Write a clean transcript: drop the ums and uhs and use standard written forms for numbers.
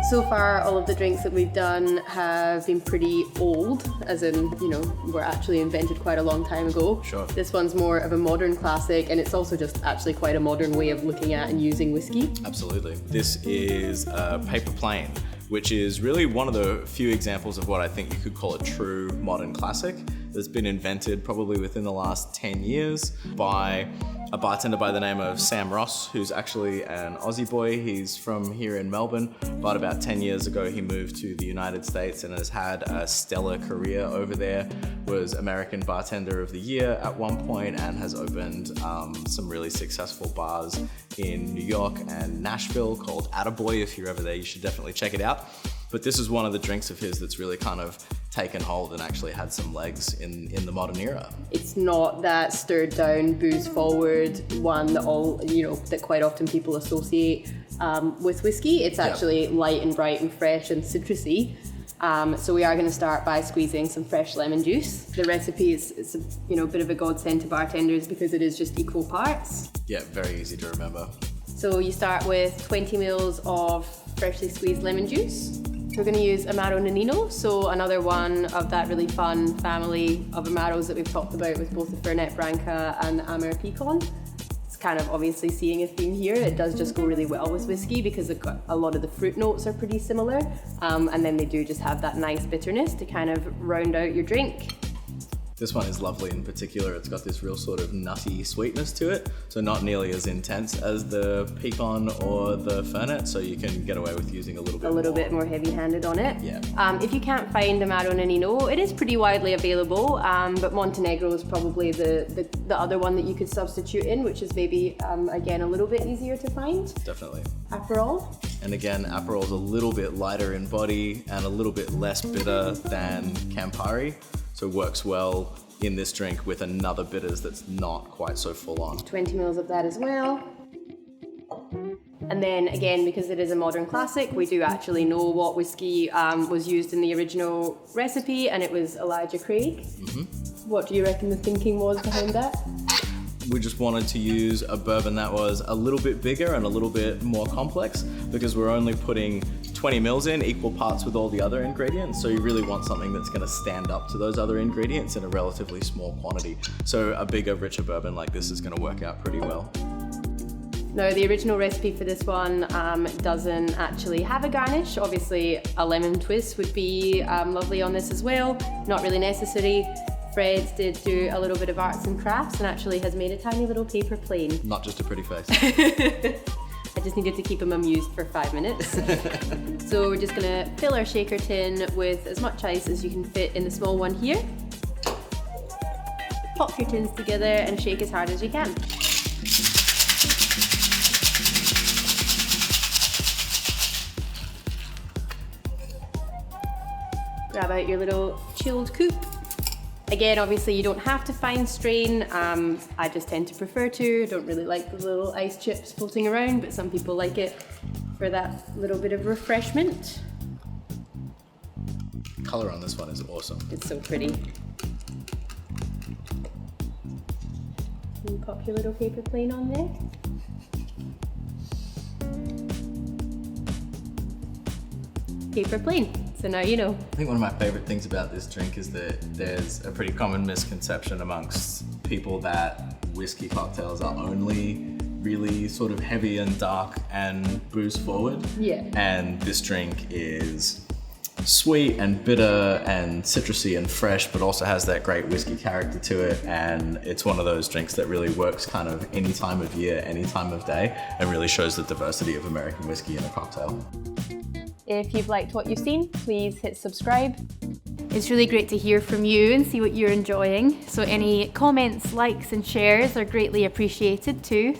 So far, all of the drinks that we've done have been pretty old, as in, you know, were actually invented quite a long time ago. Sure. This one's more of a modern classic, and it's also just actually quite a modern way of looking at and using whiskey. Absolutely. This is a paper plane, which is really one of the few examples of what I think you could call a true modern classic that's been invented probably within the last 10 years by a bartender by the name of Sam Ross, who's actually an Aussie boy. He's from here in Melbourne, but about 10 years ago he moved to the United States and has had a stellar career over there. Was American Bartender of the Year at one point and has opened some really successful bars in New York and Nashville called Attaboy. If you're ever there, you should definitely check it out. But this is one of the drinks of his that's really kind of taken hold and actually had some legs in the modern era. It's not that stirred down, booze forward one that that quite often people associate with whiskey. It's actually light and bright and fresh and citrusy. So we are going to start by squeezing some fresh lemon juice. The recipe is a bit of a godsend to bartenders because it is just equal parts. Yeah, very easy to remember. So you start with 20 mils of freshly squeezed lemon juice. We're going to use Amaro Nonino, so another one of that really fun family of Amaros that we've talked about with both the Fernet Branca and the Amaro Pecan. It's kind of obviously seeing a theme here. It does just go really well with whiskey because a lot of the fruit notes are pretty similar, and then they do just have that nice bitterness to kind of round out your drink. This one is lovely in particular. It's got this real sort of nutty sweetness to it, so not nearly as intense as the pecan or the fernet, so you can get away with using a little bit more heavy-handed on it. Yeah. If you can't find Amaro Nonino, it is pretty widely available, but Montenegro is probably the other one that you could substitute in, which is maybe, again, a little bit easier to find. Definitely. Aperol. And again, Aperol's a little bit lighter in body and a little bit less bitter than Campari. So works well in this drink with another bitters that's not quite so full on. 20 mils of that as well. And then again, because it is a modern classic, we do actually know what whiskey was used in the original recipe, and it was Elijah Craig. Mm-hmm. What do you reckon the thinking was behind that? We just wanted to use a bourbon that was a little bit bigger and a little bit more complex because we're only putting 20 mils in, equal parts with all the other ingredients. So you really want something that's going to stand up to those other ingredients in a relatively small quantity. So a bigger, richer bourbon like this is going to work out pretty well. Now, the original recipe for this one doesn't actually have a garnish. Obviously, a lemon twist would be lovely on this as well. Not really necessary. Fred did do a little bit of arts and crafts and actually has made a tiny little paper plane. Not just a pretty face. I just needed to keep him amused for 5 minutes. So we're just gonna fill our shaker tin with as much ice as you can fit in the small one here. Pop your tins together and shake as hard as you can. Grab out your little chilled coupe. Again, obviously you don't have to fine strain. I just tend to prefer to. I don't really like the little ice chips floating around, but some people like it for that little bit of refreshment. Color on this one is awesome. It's so pretty. And pop your little paper plane on there. Paper plane. So now you know. I think one of my favorite things about this drink is that there's a pretty common misconception amongst people that whiskey cocktails are only really sort of heavy and dark and booze forward. Yeah. And this drink is sweet and bitter and citrusy and fresh, but also has that great whiskey character to it. And it's one of those drinks that really works kind of any time of year, any time of day, and really shows the diversity of American whiskey in a cocktail. If you've liked what you've seen, please hit subscribe. It's really great to hear from you and see what you're enjoying. So any comments, likes and shares are greatly appreciated too.